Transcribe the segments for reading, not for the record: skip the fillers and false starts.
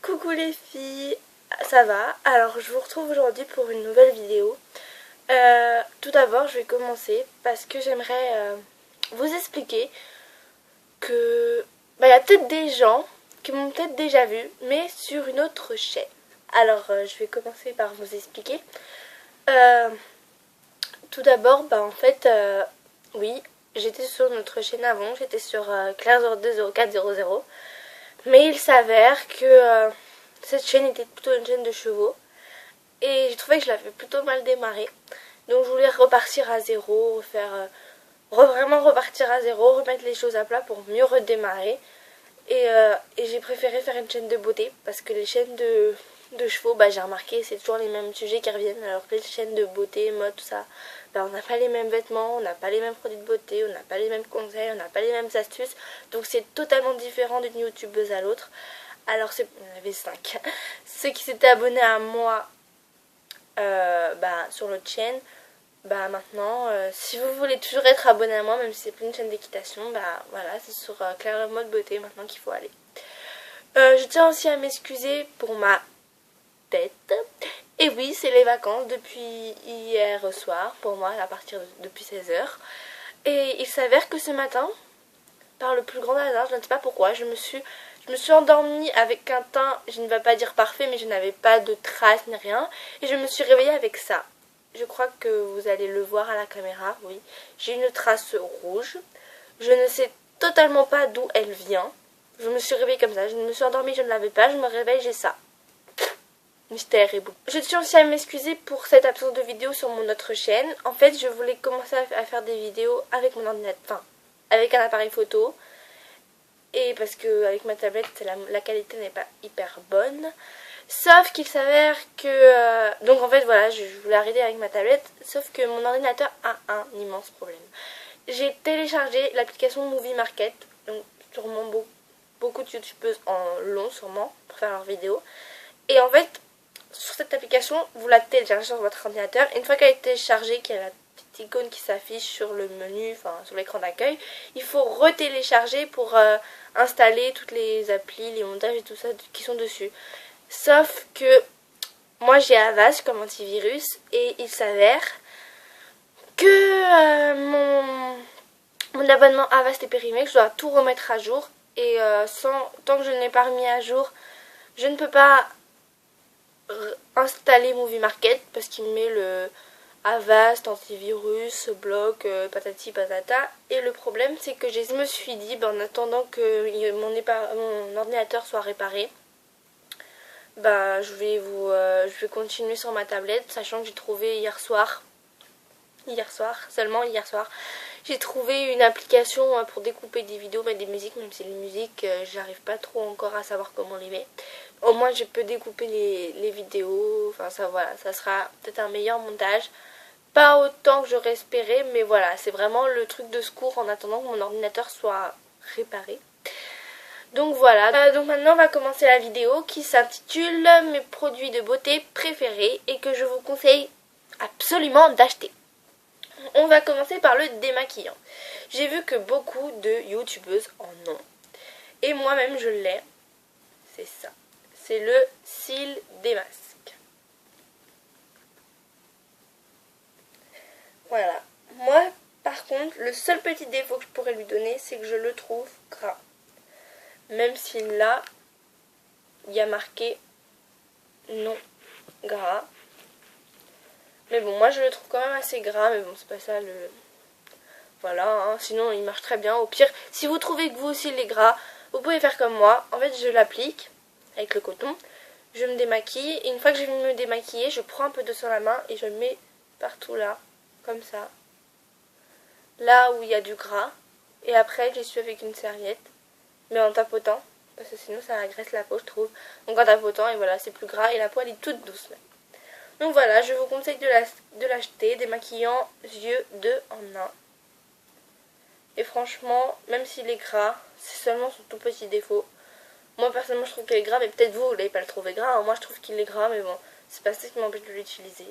Coucou les filles, ça va? Alors je vous retrouve aujourd'hui pour une nouvelle vidéo. Tout d'abord je vais commencer parce que j'aimerais vous expliquer que il y a peut-être des gens qui m'ont peut-être déjà vu mais sur une autre chaîne. Alors je vais commencer par vous expliquer. Tout d'abord en fait oui, j'étais sur notre chaîne avant, j'étais sur Claire020400. Mais il s'avère que cette chaîne était plutôt une chaîne de chevaux. Et j'ai trouvé que je l'avais plutôt mal démarrée. Donc je voulais repartir à zéro, vraiment repartir à zéro, remettre les choses à plat pour mieux redémarrer. Et j'ai préféré faire une chaîne de beauté parce que les chaînes de chevaux, j'ai remarqué, c'est toujours les mêmes sujets qui reviennent. Alors que les chaînes de beauté, mode, tout ça, on n'a pas les mêmes vêtements, on n'a pas les mêmes produits de beauté, on n'a pas les mêmes conseils, on n'a pas les mêmes astuces. Donc c'est totalement différent d'une youtubeuse à l'autre. Alors il y en avait 5. Ceux qui s'étaient abonnés à moi sur l'autre chaîne, maintenant, si vous voulez toujours être abonné à moi, même si c'est plus une chaîne d'équitation, voilà, c'est sur Claire Mode Beauté maintenant qu'il faut aller. Je tiens aussi à m'excuser pour ma tête. Et oui, c'est les vacances depuis hier soir, pour moi, depuis 16h. Et il s'avère que ce matin, par le plus grand hasard, je ne sais pas pourquoi, je me suis endormie avec un teint, je ne vais pas dire parfait, mais je n'avais pas de traces ni rien. Et je me suis réveillée avec ça. Je crois que vous allez le voir à la caméra, oui. J'ai une trace rouge. Je ne sais totalement pas d'où elle vient. Je me suis réveillée comme ça. Je me suis endormie, je ne l'avais pas. Je me réveille, j'ai ça. Mystère et bout. Je tiens aussi à m'excuser pour cette absence de vidéo sur mon autre chaîne. En fait, je voulais commencer à faire des vidéos avec mon ordinateur, avec un appareil photo. Et parce que avec ma tablette, la qualité n'est pas hyper bonne. Sauf qu'il s'avère que... donc en fait voilà, je voulais arrêter avec ma tablette. Sauf que mon ordinateur a un immense problème. J'ai téléchargé l'application Movie Market. Donc sûrement beaucoup de youtubeuses en l'ont sûrement pour faire leurs vidéos. Et en fait, sur cette application, vous la téléchargez sur votre ordinateur. Et une fois qu'elle est téléchargée, qu'il y a la petite icône qui s'affiche sur le menu, sur l'écran d'accueil, il faut retélécharger pour installer toutes les applis, les montages et tout ça qui sont dessus. Sauf que moi j'ai Avast comme antivirus et il s'avère que mon abonnement Avast est périmé, que je dois tout remettre à jour. Et tant que je ne l'ai pas remis à jour, je ne peux pas installer Movie Market parce qu'il met le Avast, antivirus, bloc, patati patata. Et le problème c'est que je me suis dit, en attendant que mon ordinateur soit réparé, je vais continuer sur ma tablette, sachant que j'ai trouvé seulement hier soir, j'ai trouvé une application pour découper des vidéos, mettre des musiques, même si les musiques, j'arrive pas trop encore à savoir comment les mettre. Au moins je peux découper les vidéos, ça sera peut-être un meilleur montage. Pas autant que j'aurais espéré, mais voilà, c'est vraiment le truc de secours en attendant que mon ordinateur soit réparé. Donc voilà, donc maintenant on va commencer la vidéo qui s'intitule mes produits de beauté préférés et que je vous conseille absolument d'acheter. On va commencer par le démaquillant. J'ai vu que beaucoup de youtubeuses en ont. Et moi-même je l'ai. C'est ça. C'est le Cils Démasque. Voilà. Moi, par contre, le seul petit défaut que je pourrais lui donner, c'est que je le trouve gras. Même si là, il y a marqué non gras. Mais bon, moi je le trouve quand même assez gras, mais bon, c'est pas ça le... Voilà, hein. Sinon il marche très bien. Au pire, si vous trouvez que vous aussi il est gras, vous pouvez faire comme moi. En fait, je l'applique avec le coton, je me démaquille, et une fois que j'ai fini de me démaquiller, je prends un peu de sur la main et je le mets partout là, comme ça. Là où il y a du gras. Et après, j'essuie avec une serviette, mais en tapotant, parce que sinon ça agresse la peau, je trouve. Donc en tapotant, et voilà, c'est plus gras et la peau elle est toute douce même. Donc voilà, je vous conseille de l'acheter, démaquillant yeux 2 en 1. Et franchement, même s'il est gras, c'est seulement son tout petit défaut. Moi personnellement je trouve qu'il est gras, mais peut-être vous n'allez pas le trouver gras. Moi je trouve qu'il est gras, mais bon, c'est pas ça qui m'empêche de l'utiliser.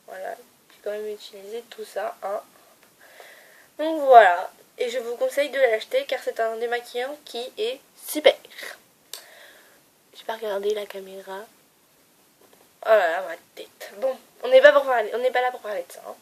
Voilà, j'ai quand même utilisé tout ça, hein. Donc voilà, et je vous conseille de l'acheter car c'est un démaquillant qui est super. J'ai pas regarder la caméra. Oh là là, ma tête. Bon, on n'est pas là pour parler de ça. Hein.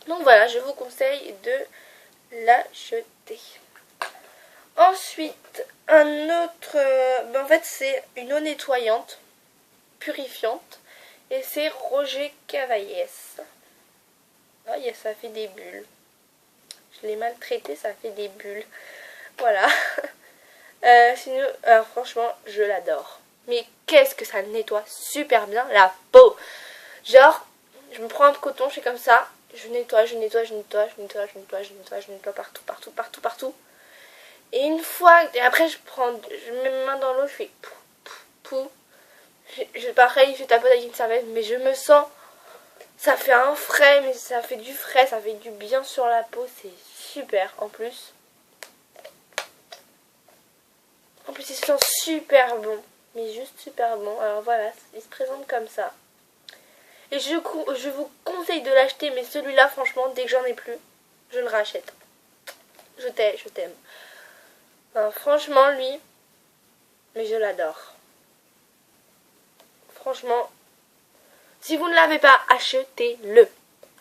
Donc voilà, je vous conseille de l'acheter. Ensuite, un autre... en fait, c'est une eau nettoyante, purifiante. Et c'est Roger Cavaillès. Oh, ça fait des bulles. Je l'ai maltraité, ça fait des bulles. Voilà. Sinon, franchement, je l'adore. Mais qu'est-ce que ça nettoie super bien la peau. Genre, je me prends un coton, je fais comme ça. Je nettoie partout. Et une fois, et après je mets mes mains dans l'eau, je fais pou. Pareil, je tapote avec une serviette, mais je me sens, ça fait un frais, mais ça fait du frais, ça fait du bien sur la peau, c'est super en plus. En plus, il sent super bon, mais juste super bon. Alors voilà, il se présente comme ça. Et je vous conseille de l'acheter, mais celui-là, franchement, dès que j'en ai plus, je le rachète. Je t'aime. Enfin, franchement, lui, mais je l'adore. Franchement, si vous ne l'avez pas, achetez-le.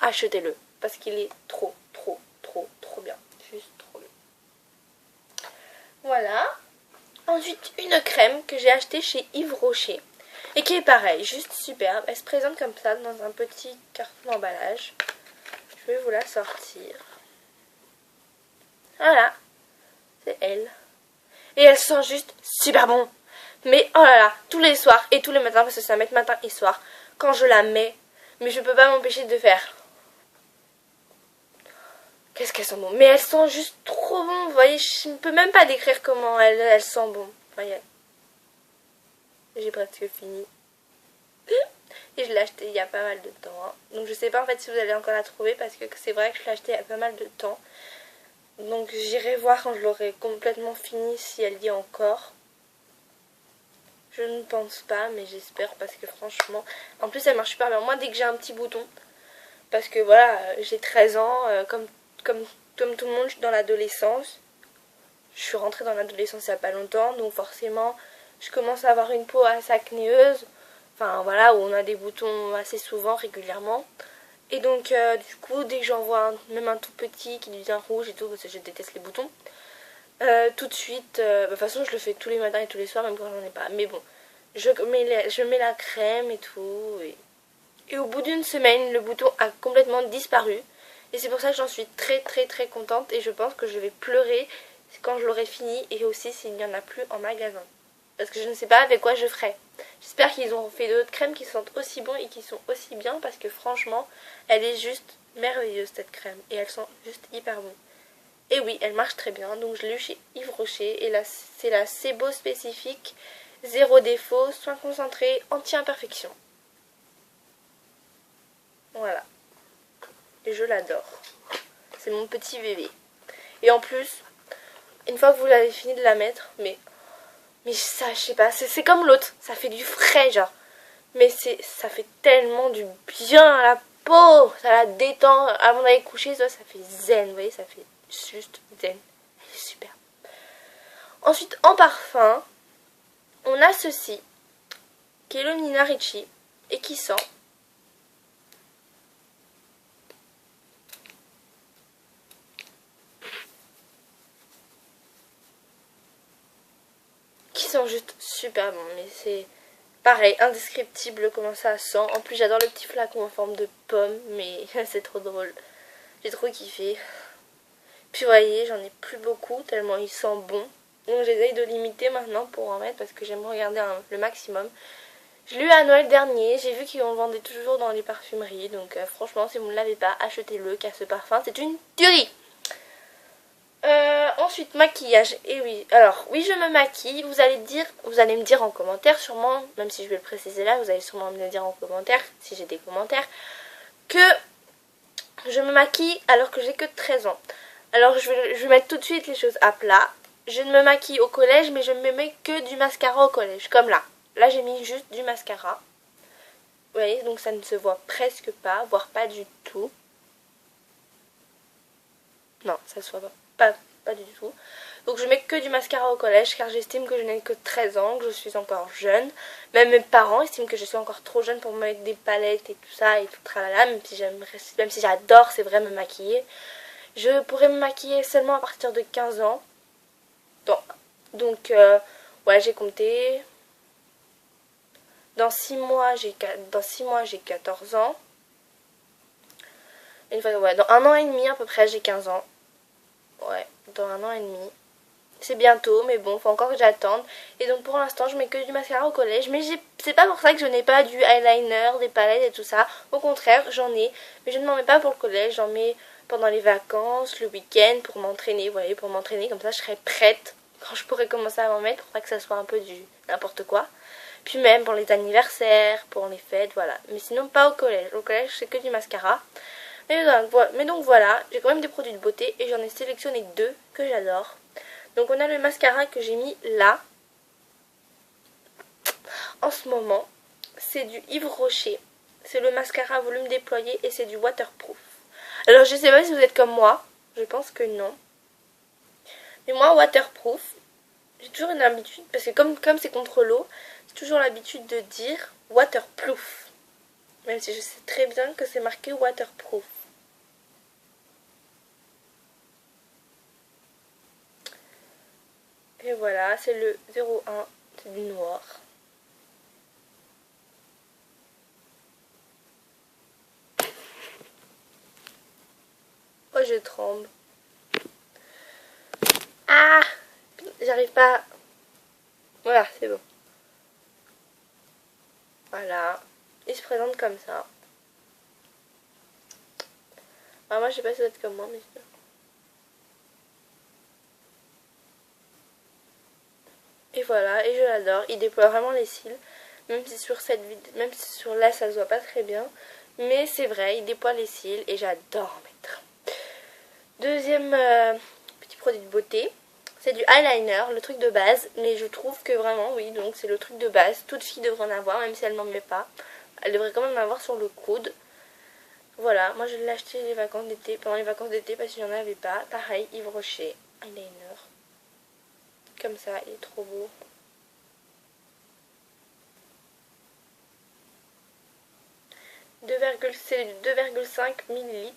Achetez-le. Parce qu'il est trop bien. Juste trop bien. Voilà. Ensuite, une crème que j'ai achetée chez Yves Rocher. Et qui est pareil, juste superbe. Elle se présente comme ça dans un petit carton d'emballage. Je vais vous la sortir. Voilà. C'est elle. Et elle sent juste super bon. Mais oh là là, tous les soirs et tous les matins, parce que ça met matin et soir, quand je la mets, mais je peux pas m'empêcher de faire. Qu'est-ce qu'elle sent bon. Mais elle sent juste trop bon, vous voyez, je ne peux même pas décrire comment elle sent bon. Vous voyez. J'ai presque fini. Et je l'ai acheté il y a pas mal de temps. Hein. Donc je sais pas en fait si vous allez encore la trouver, parce que c'est vrai que je l'ai acheté il y a pas mal de temps. Donc j'irai voir quand je l'aurai complètement fini si elle y est encore. Je ne pense pas, mais j'espère, parce que franchement... En plus, elle marche super bien. Moi, dès que j'ai un petit bouton, parce que voilà, j'ai 13 ans, comme tout le monde, je suis dans l'adolescence. Je suis rentrée dans l'adolescence il n'y a pas longtemps, donc forcément, je commence à avoir une peau assez acnéeuse. Enfin, voilà, où on a des boutons assez souvent, régulièrement. Et donc, du coup, dès que j'en vois même un tout petit qui devient rouge et tout, parce que je déteste les boutons, tout de suite, de toute façon je le fais tous les matins et tous les soirs, même quand j'en ai pas. Mais bon, je mets la crème et tout. Et au bout d'une semaine, le bouton a complètement disparu. Et c'est pour ça que j'en suis très contente. Et je pense que je vais pleurer quand je l'aurai fini. Et aussi s'il n'y en a plus en magasin. Parce que je ne sais pas avec quoi je ferai. J'espère qu'ils ont fait d'autres crèmes qui sentent aussi bon et qui sont aussi bien. Parce que franchement, elle est juste merveilleuse cette crème. Et elle sent juste hyper bon. Et oui, elle marche très bien. Donc je l'ai eu chez Yves Rocher. Et là, c'est la Sebo spécifique. 0 défaut, soin concentré, anti-imperfection. Voilà. Et je l'adore. C'est mon petit bébé. Et en plus, une fois que vous l'avez fini de la mettre, mais ça, je sais pas, c'est comme l'autre. Ça fait du frais, genre. Mais ça fait tellement du bien à la peau. Ça la détend. Avant d'aller coucher, ça fait zen. Vous voyez, ça fait juste zen. Elle est super. Ensuite, en parfum, on a ceci, qui est le Nina Ricci, et qui sent juste super bon. Mais c'est pareil, indescriptible comment ça sent. En plus, j'adore le petit flacon en forme de pomme, mais c'est trop drôle. J'ai trop kiffé. Puis vous voyez, j'en ai plus beaucoup tellement il sent bon. Donc j'essaye de limiter maintenant pour en mettre, parce que j'aime regarder le maximum. Je l'ai eu à Noël dernier, j'ai vu qu'ils en vendaient toujours dans les parfumeries. Donc franchement, si vous ne l'avez pas, achetez-le, car ce parfum, c'est une tuerie. Ensuite, maquillage. Et oui, alors oui, je me maquille. Vous allez me dire en commentaire sûrement, même si je vais le préciser là, vous allez sûrement me le dire en commentaire, si j'ai des commentaires, que je me maquille alors que j'ai que 13 ans. Alors je vais mettre tout de suite les choses à plat. Je ne me maquille au collège, mais je ne me mets que du mascara au collège, comme là. Là, j'ai mis juste du mascara. Vous voyez, donc ça ne se voit presque pas, voire pas du tout. Non, ça se voit pas du tout. Donc je mets que du mascara au collège car j'estime que je n'ai que 13 ans, que je suis encore jeune. Même mes parents estiment que je suis encore trop jeune pour me mettre des palettes et tout ça et tout tralala, même si j'adore, c'est vrai, me maquiller. Je pourrais me maquiller seulement à partir de 15 ans. Donc ouais, j'ai compté. Dans 6 mois, j'ai 14 ans. Ouais, dans 1 an et demi à peu près, j'ai 15 ans. Ouais, dans 1 an et demi. C'est bientôt, mais bon, faut encore que j'attende. Et donc pour l'instant, je mets que du mascara au collège. Mais c'est pas pour ça que je n'ai pas du eyeliner, des palettes et tout ça. Au contraire, j'en ai. Mais je ne m'en mets pas pour le collège. J'en mets pendant les vacances, le week-end, pour m'entraîner. Vous voyez, pour m'entraîner. Comme ça, je serai prête quand je pourrai commencer à m'en mettre. Pour pas que ça soit un peu du n'importe quoi. Puis même pour les anniversaires, pour les fêtes, voilà. Mais sinon, pas au collège. Au collège, c'est que du mascara. Mais donc voilà, j'ai quand même des produits de beauté et j'en ai sélectionné 2 que j'adore. Donc on a le mascara que j'ai mis là, en ce moment. C'est du Yves Rocher. C'est le mascara à volume déployé et c'est du waterproof. Alors je sais pas si vous êtes comme moi, je pense que non. Mais moi, waterproof, j'ai toujours une habitude, parce que comme c'est contre l'eau, j'ai toujours l'habitude de dire waterproof. Même si je sais très bien que c'est marqué waterproof. Et voilà, c'est le 01, c'est du noir. Oh, je tremble. Ah, j'arrive pas. Voilà, c'est bon. Voilà, il se présente comme ça. Alors moi, je sais pas si vous êtes comme moi, mais... Et voilà, et je l'adore. Il déploie vraiment les cils. Même si sur là, ça se voit pas très bien. Mais c'est vrai, il déploie les cils et j'adore en mettre. Deuxième petit produit de beauté. C'est du eyeliner, le truc de base. Mais je trouve que vraiment, oui, donc c'est le truc de base. Toute fille devrait en avoir, même si elle n'en met pas. Elle devrait quand même en avoir sur le coude. Voilà, moi je l'ai acheté pendant les vacances d'été parce qu'il n'y en avait pas. Pareil, Yves Rocher, eyeliner. Comme ça, il est trop beau. C'est du 2,5 ml.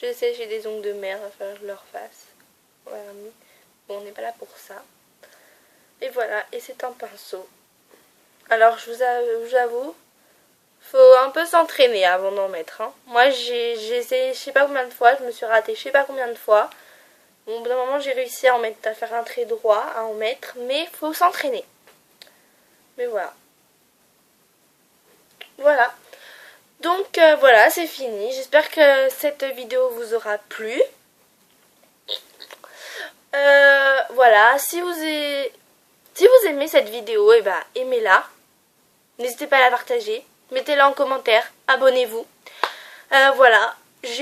Je sais, j'ai des ongles de merde à faire leur face. Voilà. Bon, on n'est pas là pour ça. Et voilà, et c'est un pinceau. Alors, je vous avoue, faut un peu s'entraîner avant d'en mettre. Hein. Moi, j'ai essayé je sais pas combien de fois, je me suis ratée je sais pas combien de fois. Bon, au bout d'un moment, j'ai réussi à faire un trait droit, à en mettre, mais faut s'entraîner. Mais voilà. Voilà. Donc voilà, c'est fini. J'espère que cette vidéo vous aura plu. Voilà, si vous aimez cette vidéo, et bah aimez-la. N'hésitez pas à la partager. Mettez-la en commentaire. Abonnez-vous. Voilà.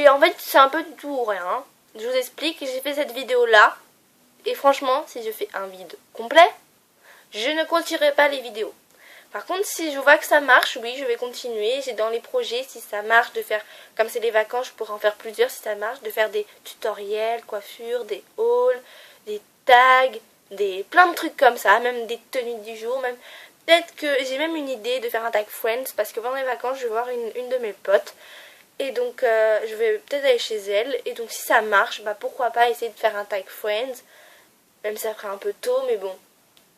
En fait, c'est un peu du tout ou rien. Hein. Je vous explique. J'ai fait cette vidéo-là. Et franchement, si je fais un vide complet, je ne continuerai pas les vidéos. Par contre, si je vois que ça marche, oui, je vais continuer. J'ai dans les projets, si ça marche, de faire, comme c'est les vacances, je pourrais en faire plusieurs si ça marche, de faire des tutoriels, coiffure, des hauls, des tags, plein de trucs comme ça, même des tenues du jour, même peut-être que j'ai même une idée de faire un tag Friends, parce que pendant les vacances, je vais voir une de mes potes. Et donc, je vais peut-être aller chez elle. Et donc, si ça marche, bah pourquoi pas essayer de faire un tag Friends. Même si ça ferait un peu tôt, mais bon,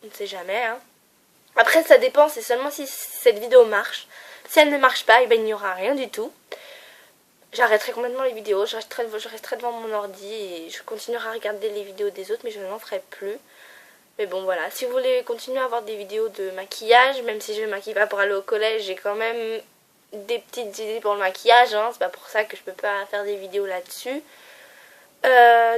on ne sait jamais, hein. Après, ça dépend, c'est seulement si cette vidéo marche. Si elle ne marche pas, et ben, il n'y aura rien du tout. J'arrêterai complètement les vidéos, je resterai devant mon ordi et je continuerai à regarder les vidéos des autres, mais je n'en ferai plus. Mais bon, voilà, si vous voulez continuer à avoir des vidéos de maquillage, même si je ne maquille pas pour aller au collège, j'ai quand même des petites idées pour le maquillage, hein. C'est pas pour ça que je peux pas faire des vidéos là-dessus.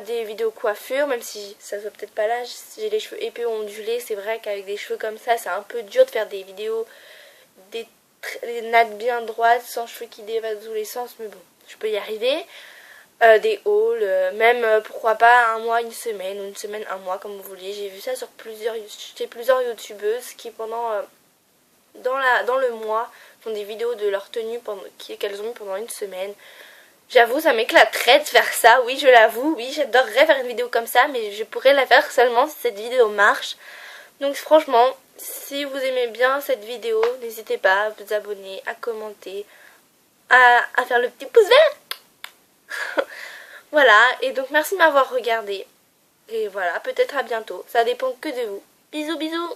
Des vidéos coiffure, même si ça se voit peut-être pas là, j'ai les cheveux épais ondulés, c'est vrai qu'avec des cheveux comme ça, c'est un peu dur de faire des vidéos, des nattes bien droites, sans cheveux qui dévalent tous les sens, mais bon, je peux y arriver. Des hauls, même pourquoi pas un mois, une semaine, ou une semaine, un mois, comme vous voulez. J'ai vu ça sur plusieurs youtubeuses qui pendant dans le mois font des vidéos de leur tenue qu'elles ont mis pendant une semaine. J'avoue, ça m'éclaterait de faire ça, oui, je l'avoue, oui, j'adorerais faire une vidéo comme ça, mais je pourrais la faire seulement si cette vidéo marche. Donc franchement, si vous aimez bien cette vidéo, n'hésitez pas à vous abonner, à commenter, à faire le petit pouce vert. Voilà, et donc merci de m'avoir regardé. Et voilà, peut-être à bientôt, ça dépend que de vous. Bisous bisous.